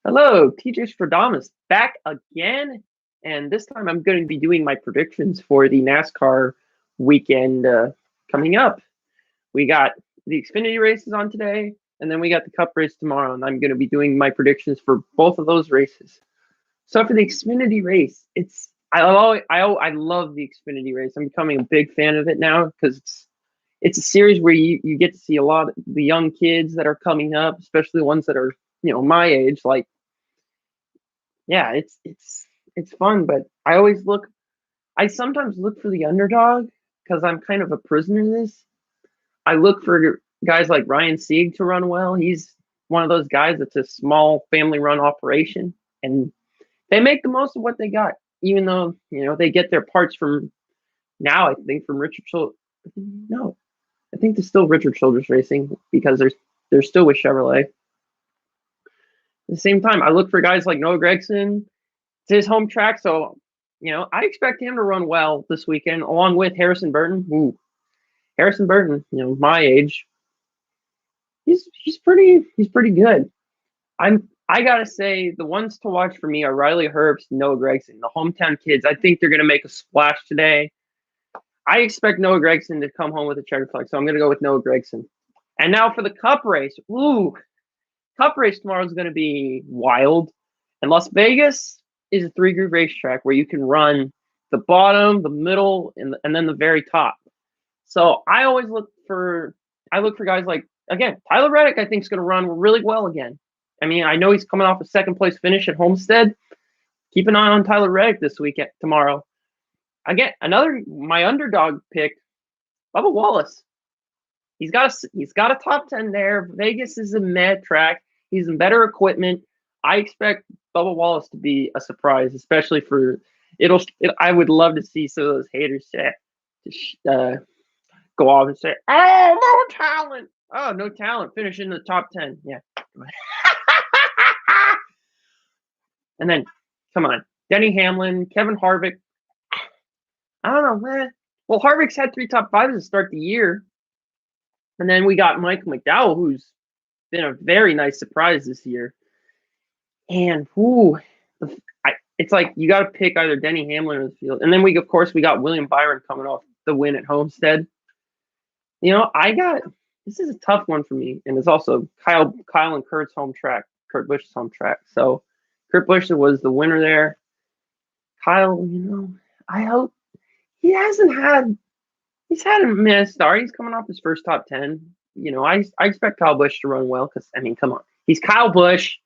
Hello, TJ Stradamus back again, and this time I'm going to be doing my predictions for the NASCAR weekend coming up. We got the Xfinity races on today, and then we got the Cup race tomorrow, and I'm going to be doing my predictions for both of those races. So for the Xfinity race, I love the Xfinity race. I'm becoming a big fan of it now because it's a series where you get to see a lot of the young kids that are coming up, especially the ones that are my age, like. Yeah, it's fun, but I sometimes look for the underdog because I'm kind of a prisoner in this. I look for guys like Ryan Sieg to run well. He's one of those guys that's a small family run operation, and they make the most of what they got, even though they get their parts from now. I think from Richard Childress. No, I think they're still Richard Childress Racing because they're still with Chevrolet. At the same time, I look for guys like Noah Gragson. It's his home track, so I expect him to run well this weekend, along with Harrison Burton. Ooh, Harrison Burton, my age, he's pretty good. I gotta say the ones to watch for me are Riley Herbst, Noah Gragson, the hometown kids. I think they're gonna make a splash today. I expect Noah Gragson to come home with a checkered flag, so I'm gonna go with Noah Gragson. And now for the Cup race. Ooh, Cup race tomorrow is gonna be wild. And Las Vegas is a three-group racetrack where you can run the bottom, the middle, and then the very top. So I look for guys like, again, Tyler Reddick. I think is going to run really well again. I mean, I know he's coming off a second place finish at Homestead. Keep an eye on Tyler Reddick this weekend, tomorrow. Again, my underdog pick, Bubba Wallace. He's got a top 10 there. Vegas is a mad track. He's in better equipment. I expect Bubba Wallace to be a surprise, especially I would love to see some of those haters go off and say, "Oh, no talent! Oh, no talent! Finish in the top 10." Yeah. And then, come on, Denny Hamlin, Kevin Harvick. I don't know, man. Well, Harvick's had 3 top 5s to start the year, and then we got Michael McDowell, who's been a very nice surprise this year. And it's like you got to pick either Denny Hamlin or the field. And then we got William Byron coming off the win at Homestead. This is a tough one for me, and it's also Kyle and Kurt's home track, Kurt Busch's home track. So Kurt Busch was the winner there. Kyle, I hope he's had a missed start. He's coming off his first top 10. I expect Kyle Busch to run well because come on, he's Kyle Busch.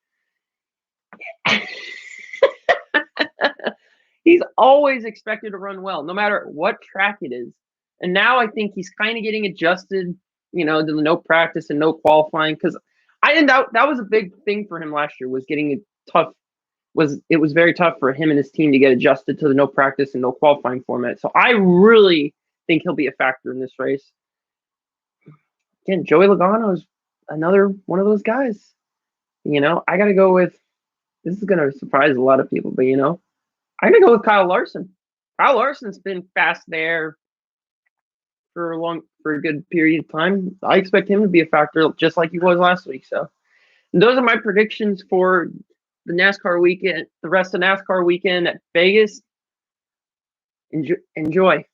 He's always expected to run well, no matter what track it is. And now I think he's kind of getting adjusted, to the no practice and no qualifying. Because that was a big thing for him last year, was getting it was very tough for him and his team to get adjusted to the no practice and no qualifying format. So I really think he'll be a factor in this race. Again, Joey Logano is another one of those guys. I got to go with, this is going to surprise a lot of people, but I'm going to go with Kyle Larson. Kyle Larson's been fast there for a good period of time. I expect him to be a factor just like he was last week. So those are my predictions for the NASCAR weekend, the rest of NASCAR weekend at Vegas. Enjoy.